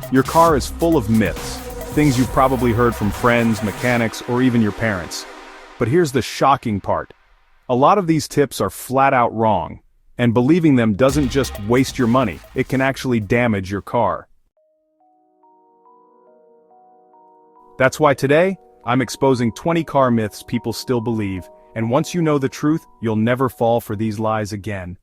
Your car is full of myths, things you've probably heard from friends, mechanics, or even your parents. But here's the shocking part. A lot of these tips are flat out wrong, and believing them doesn't just waste your money, it can actually damage your car. That's why today, I'm exposing 20 car myths people still believe, and once you know the truth, you'll never fall for these lies again.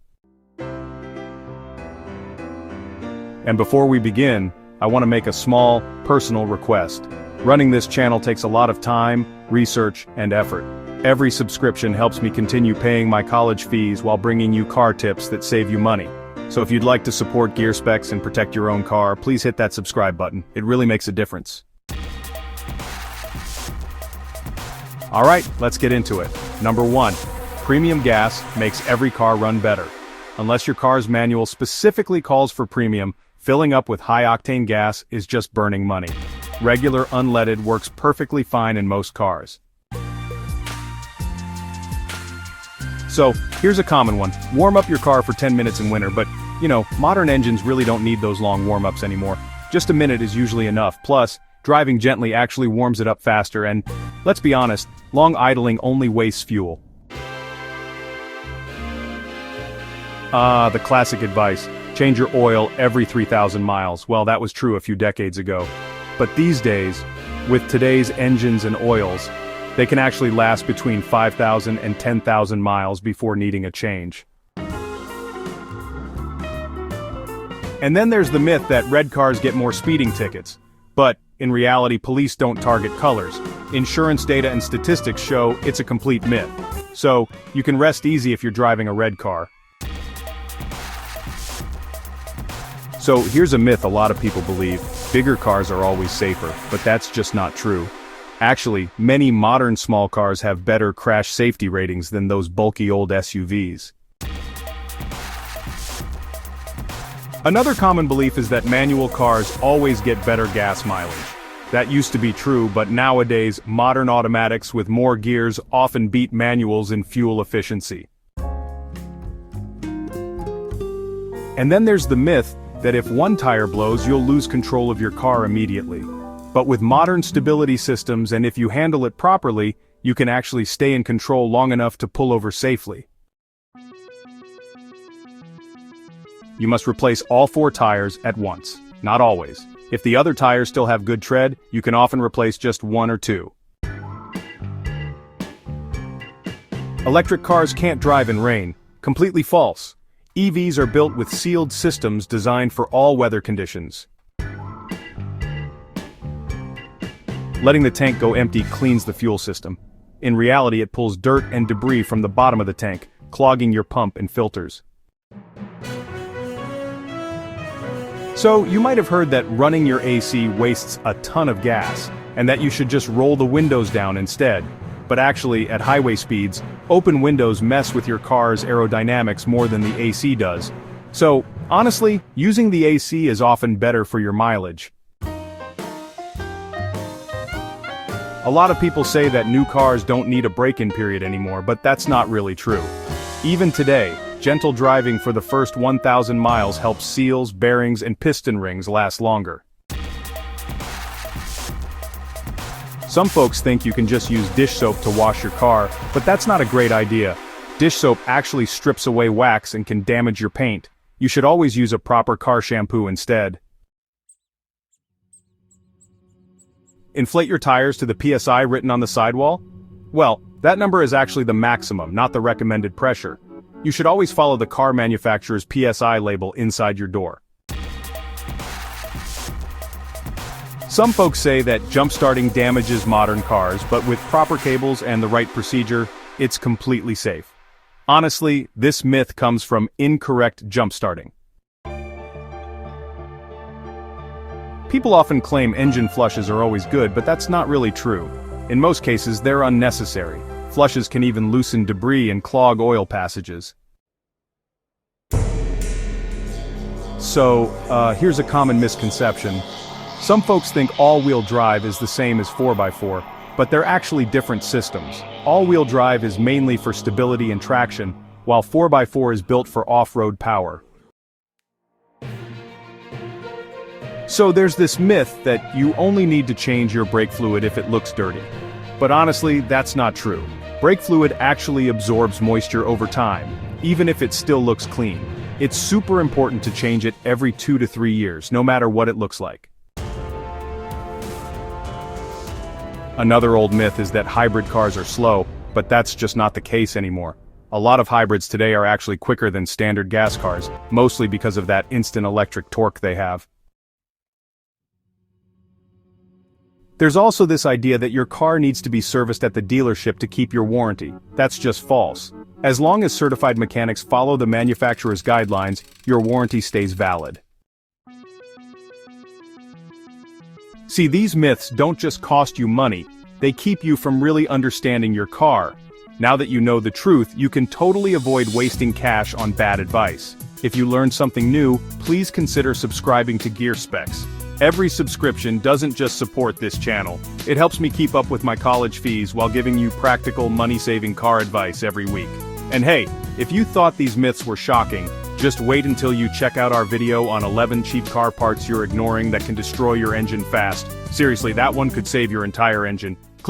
And before we begin, I want to make a small, personal request. Running this channel takes a lot of time, research, and effort. Every subscription helps me continue paying my college fees while bringing you car tips that save you money. So if you'd like to support Gear Specs and protect your own car, please hit that subscribe button. It really makes a difference. Alright, let's get into it. Number 1. Premium gas makes every car run better. Unless your car's manual specifically calls for premium, filling up with high-octane gas is just burning money. Regular unleaded works perfectly fine in most cars. So, here's a common one. Warm up your car for 10 minutes in winter, but, modern engines really don't need those long warm-ups anymore. Just a minute is usually enough, plus, driving gently actually warms it up faster and, let's be honest, long idling only wastes fuel. The classic advice. Change your oil every 3,000 miles. Well, that was true a few decades ago. But these days, with today's engines and oils, they can actually last between 5,000 and 10,000 miles before needing a change. And then there's the myth that red cars get more speeding tickets. But, in reality, police don't target colors. Insurance data and statistics show it's a complete myth. So, you can rest easy if you're driving a red car. So, here's a myth a lot of people believe. Bigger cars are always safer, but that's just not true. Actually, many modern small cars have better crash safety ratings than those bulky old SUVs. Another common belief is that manual cars always get better gas mileage. That used to be true, but nowadays, modern automatics with more gears often beat manuals in fuel efficiency. And then there's the myth that if one tire blows, you'll lose control of your car immediately. But with modern stability systems and if you handle it properly, you can actually stay in control long enough to pull over safely. You must replace all 4 tires at once. Not always. If the other tires still have good tread, you can often replace just 1 or 2. Electric cars can't drive in rain. Completely false. EVs are built with sealed systems designed for all weather conditions. Letting the tank go empty cleans the fuel system. In reality, it pulls dirt and debris from the bottom of the tank, clogging your pump and filters. So, you might have heard that running your AC wastes a ton of gas, and that you should just roll the windows down instead. But actually, at highway speeds, open windows mess with your car's aerodynamics more than the AC does. So, honestly, using the AC is often better for your mileage. A lot of people say that new cars don't need a break-in period anymore, but that's not really true. Even today, gentle driving for the first 1,000 miles helps seals, bearings, and piston rings last longer. Some folks think you can just use dish soap to wash your car, but that's not a great idea. Dish soap actually strips away wax and can damage your paint. You should always use a proper car shampoo instead. Inflate your tires to the PSI written on the sidewall? Well, that number is actually the maximum, not the recommended pressure. You should always follow the car manufacturer's PSI label inside your door. Some folks say that jump-starting damages modern cars, but with proper cables and the right procedure, it's completely safe. Honestly, this myth comes from incorrect jump-starting. People often claim engine flushes are always good, but that's not really true. In most cases, they're unnecessary. Flushes can even loosen debris and clog oil passages. So, here's a common misconception. Some folks think all-wheel drive is the same as 4x4, but they're actually different systems. All-wheel drive is mainly for stability and traction, while 4x4 is built for off-road power. So there's this myth that you only need to change your brake fluid if it looks dirty. But honestly, that's not true. Brake fluid actually absorbs moisture over time, even if it still looks clean. It's super important to change it every 2 to 3 years, no matter what it looks like. Another old myth is that hybrid cars are slow, but that's just not the case anymore. A lot of hybrids today are actually quicker than standard gas cars, mostly because of that instant electric torque they have. There's also this idea that your car needs to be serviced at the dealership to keep your warranty. That's just false. As long as certified mechanics follow the manufacturer's guidelines, your warranty stays valid. See, these myths don't just cost you money, they keep you from really understanding your car. Now that you know the truth, you can totally avoid wasting cash on bad advice. If you learned something new, please consider subscribing to Gear Specs. Every subscription doesn't just support this channel, it helps me keep up with my college fees while giving you practical money-saving car advice every week. And hey, if you thought these myths were shocking, just wait until you check out our video on 11 cheap car parts you're ignoring that can destroy your engine fast. Seriously, that one could save your entire engine.